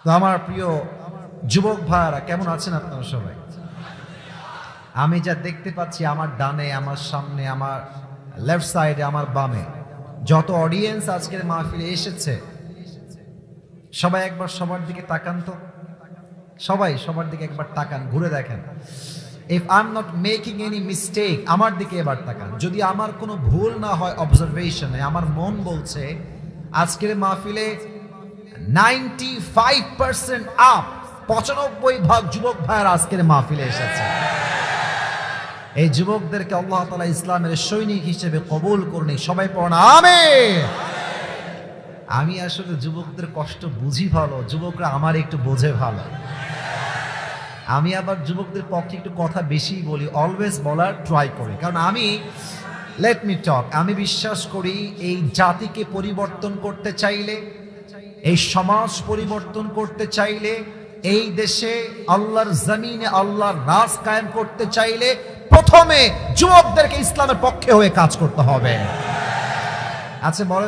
তো আমার প্রিয় যুবক ভাইরা, কেমন আছেন আপনারা সবাই? আমি যা দেখতে পাচ্ছি, আমার ডানে, আমার সামনে, আমার লেফট সাইডে, আমার বামে যত অডিয়েন্স আজকের মাহফিলে এসেছে, সবাই একবার সবার দিকে তাকান তো। সবাই সবার দিকে একবার তাকান, ঘুরে দেখেন। If I am not making any mistake, আমার দিকে এবার তাকান। যদি আমার কোনো ভুল না হয় অবজারভেশনে, আমার মন বলছে আজকের মাহফিলে 95% আপ, 95% যুবক ভাইয়ের আজকের মাহফিলে এসেছে। এই যুবকদেরকে আল্লাহ তাআলা ইসলামের সৈনিক হিসেবে কবুল করুন। সবাই পড়ুন আমিন। আমি আসলে যুবকদের কষ্ট বুঝি ভালো, যুবকরা আমার একটু বোঝে ভালো। আমি আবার যুবকদের পক্ষে একটু কথা বেশি বলি, অলওয়েজ বলার ট্রাই করি, কারণ আমি লেট মি টক, আমি বিশ্বাস করি এই জাতিকে পরিবর্তন করতে চাইলে, এই সমাজ পরিবর্তন করতে চাইলে, এই দেশে আল্লাহর জমিনে আল্লাহর রাজ কায়েম করতে চাইলে প্রথমে যুবকদেরকে ইসলামের পক্ষে হয়ে কাজ করতে হবে। আচ্ছা বলেন